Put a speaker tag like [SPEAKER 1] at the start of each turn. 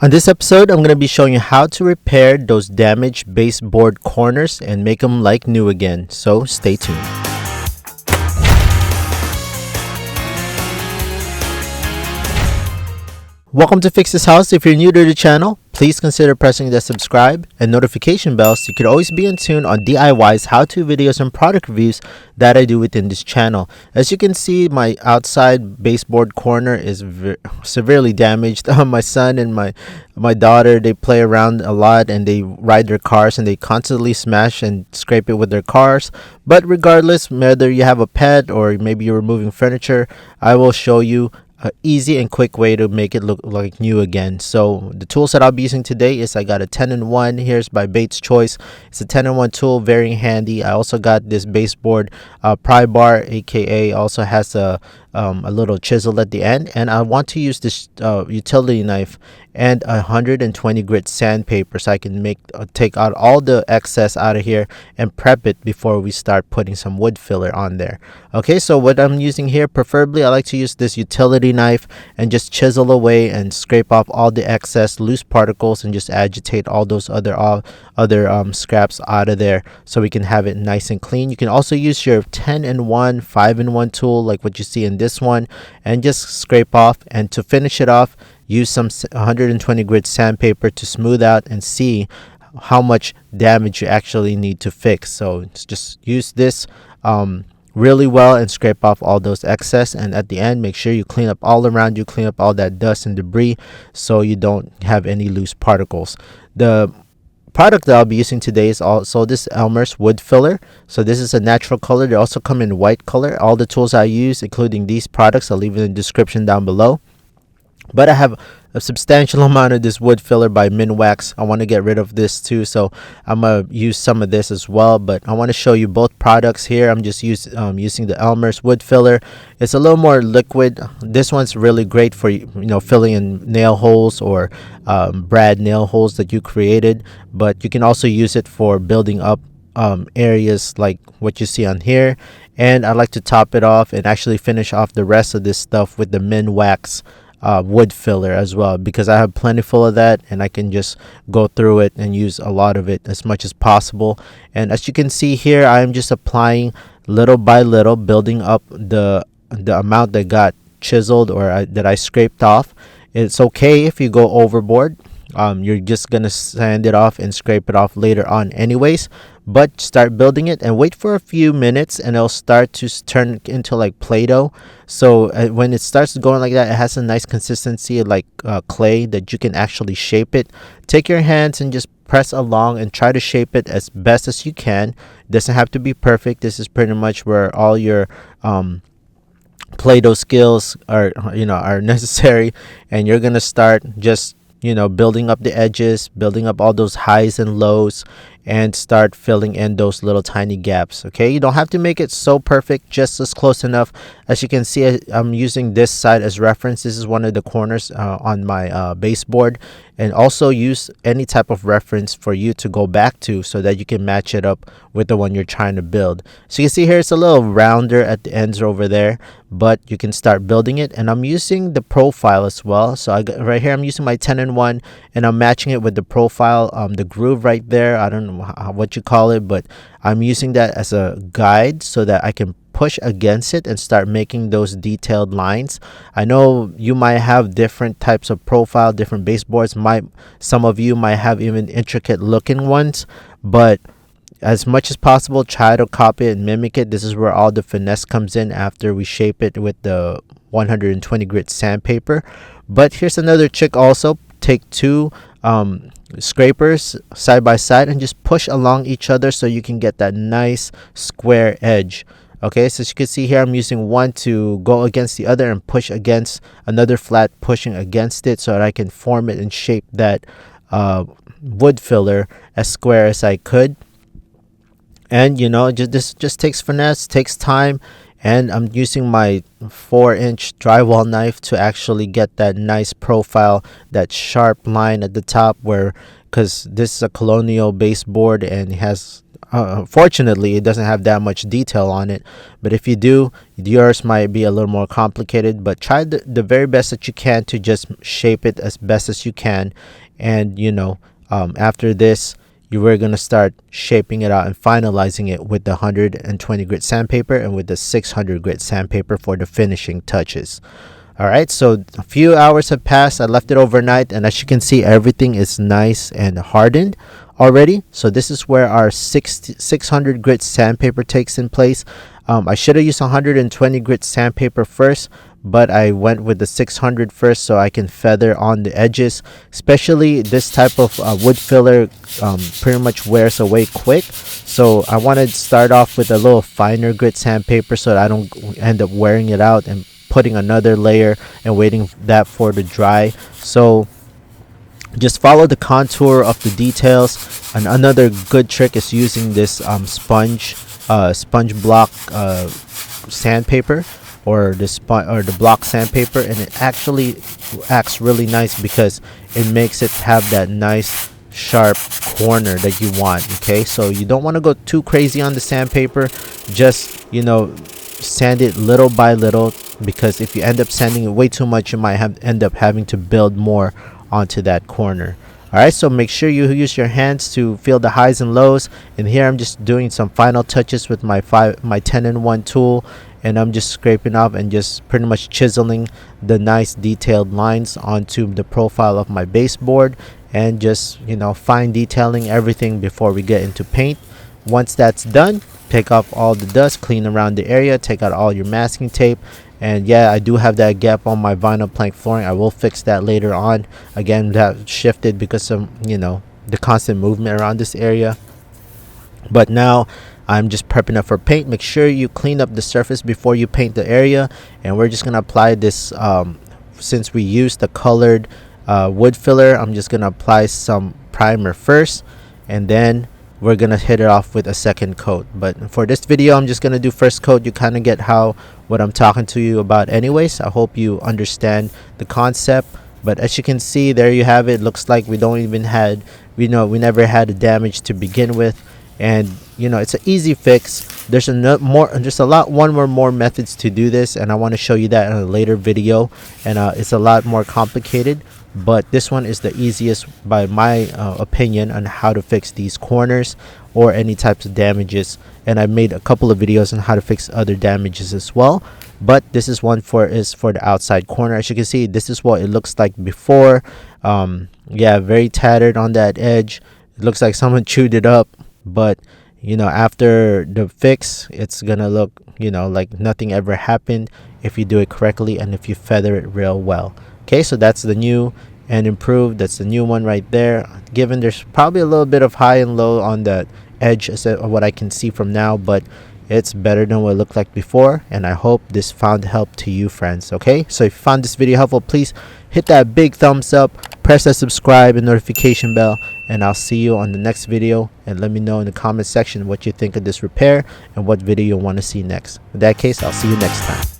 [SPEAKER 1] On this episode, I'm going to be showing you how to repair those damaged baseboard corners and make them like new again. So stay tuned. Welcome to Fix This House. If you're new to the channel, please consider pressing the subscribe and notification bell so you could always be in tune on DIYs, how-to videos, and product reviews that I do within this channel. As you can see, my outside baseboard corner is severely damaged. My son and my daughter, they play around a lot and they ride their cars and they constantly smash and scrape it with their cars. But regardless, whether you have a pet or maybe you're removing furniture, I will show you an easy and quick way to make it look like new again. So the tools that I'll be using today is I got a 10-in-1. Here's by Bates Choice. It's a 10-in-1 tool, very handy. I also got this baseboard pry bar, aka also has a little chisel at the end, and I want to use this utility knife and 120 grit sandpaper so I can take out all the excess out of here and prep it before we start putting some wood filler on there. Okay, so what I'm using here, preferably I like to use this utility knife and just chisel away and scrape off all the excess loose particles and just agitate all those other scraps out of there so we can have it nice and clean. You can also use your 10-in-1, 5-in-1 tool like what you see in this one and just scrape off, and to finish it off, use some 120 grit sandpaper to smooth out and see how much damage you actually need to fix. So just use this really well and scrape off all those excess, and at the end make sure you clean up all around you, clean up all that dust and debris so you don't have any loose particles. The product that I'll be using today is also this Elmer's wood filler. So this is a natural color. They also come in white color. All the tools I use, including these products, I'll leave it in the description down below. But I have a substantial amount of this wood filler by Minwax. I want to get rid of this too, so I'm going to use some of this as well. But I want to show you both products here. I'm just using the Elmer's wood filler. It's a little more liquid. This one's really great for filling in nail holes or brad nail holes that you created. But you can also use it for building up areas like what you see on here. And I like to top it off and actually finish off the rest of this stuff with the Minwax wood filler as well, because I have plenty full of that and I can just go through it and use a lot of it as much as possible. And as you can see here, I'm just applying little by little, building up the amount that got chiseled or that I scraped off. It's okay if you go overboard. You're just gonna sand it off and scrape it off later on anyways, but start building it and wait for a few minutes and it'll start to turn into like Play-Doh. So when it starts going like that, it has a nice consistency like clay that you can actually shape it. Take your hands and just press along and try to shape it as best as you can. It doesn't have to be perfect. This is pretty much where all your Play-Doh skills are necessary, and you're gonna start just building up the edges, building up all those highs and lows, and start filling in those little tiny gaps. Okay, you don't have to make it so perfect, just as close enough. As you can see, I'm using this side as reference. This is one of the corners on my baseboard, and also use any type of reference for you to go back to so that you can match it up with the one you're trying to build. So you can see here it's a little rounder at the ends over there, but you can start building it. And I'm using the profile as well. So right here I'm using my 10-in-1 and I'm matching it with the profile, the groove right there. I don't know what you call it, but I'm using that as a guide so that I can push against it and start making those detailed lines. I know you might have different types of profile, different baseboards. Some of you might have even intricate looking ones, but as much as possible, try to copy it and mimic it. This is where all the finesse comes in after we shape it with the 120 grit sandpaper. But here's another trick also. Take two scrapers side by side and just push along each other so you can get that nice square edge. Okay, so as you can see here, I'm using one to go against the other and push against another flat, pushing against it so that I can form it and shape that wood filler as square as I could. And this just takes finesse, takes time, and I'm using my 4-inch drywall knife to actually get that nice profile, that sharp line at the top, because this is a colonial baseboard and it has Fortunately, it doesn't have that much detail on it, but if you do, yours might be a little more complicated. But try the very best that you can to just shape it as best as you can. And after this, you were going to start shaping it out and finalizing it with the 120 grit sandpaper and with the 600 grit sandpaper for the finishing touches. All right, so a few hours have passed. I left it overnight, and as you can see, everything is nice and hardened already. So this is where our 600 grit sandpaper takes in place. I should have used 120 grit sandpaper first, but I went with the 600 first so I can feather on the edges. Especially this type of wood filler pretty much wears away quick. So I want to start off with a little finer grit sandpaper so that I don't end up wearing it out and putting another layer and waiting that for to dry. So just follow the contour of the details. And another good trick is using this sponge block sandpaper, or the block sandpaper, and it actually acts really nice because it makes it have that nice sharp corner that you want. Okay, so you don't want to go too crazy on the sandpaper. Just sand it little by little, because if you end up sanding it way too much, you might end up having to build more onto that corner. All right, so make sure you use your hands to feel the highs and lows. And here I'm just doing some final touches with my 10-in-1 tool, and I'm just scraping off and just pretty much chiseling the nice detailed lines onto the profile of my baseboard, and just fine detailing everything before we get into paint. Once that's done, take off all the dust, clean around the area, take out all your masking tape. And yeah, I do have that gap on my vinyl plank flooring. I will fix that later on. Again, that shifted because of the constant movement around this area. But now I'm just prepping up for paint. Make sure you clean up the surface before you paint the area. And we're just gonna apply this since we used the colored wood filler. I'm just gonna apply some primer first, and then we're gonna hit it off with a second coat. But for this video, I'm just gonna do first coat. You kind of get what I'm talking to you about anyways. I hope you understand the concept. But as you can see, there you have it. Looks like we never had a damage to begin with. And it's an easy fix. There's a lot more methods to do this, and I want to show you that in a later video. And it's a lot more complicated, but this one is the easiest by my opinion on how to fix these corners or any types of damages. And I made a couple of videos on how to fix other damages as well, but this is for the outside corner. As you can see, this is what it looks like before. Yeah, very tattered on that edge. It looks like someone chewed it up, but after the fix, it's gonna look like nothing ever happened if you do it correctly and if you feather it real well. Okay, so that's the new and improved. That's the new one right there. Given there's probably a little bit of high and low on that edge of what I can see from now, but it's better than what it looked like before. And I hope this found help to you, friends. Okay, so if you found this video helpful, please hit that big thumbs up, press that subscribe and notification bell, and I'll see you on the next video. And let me know in the comment section what you think of this repair and what video you want to see next. In that case, I'll see you next time.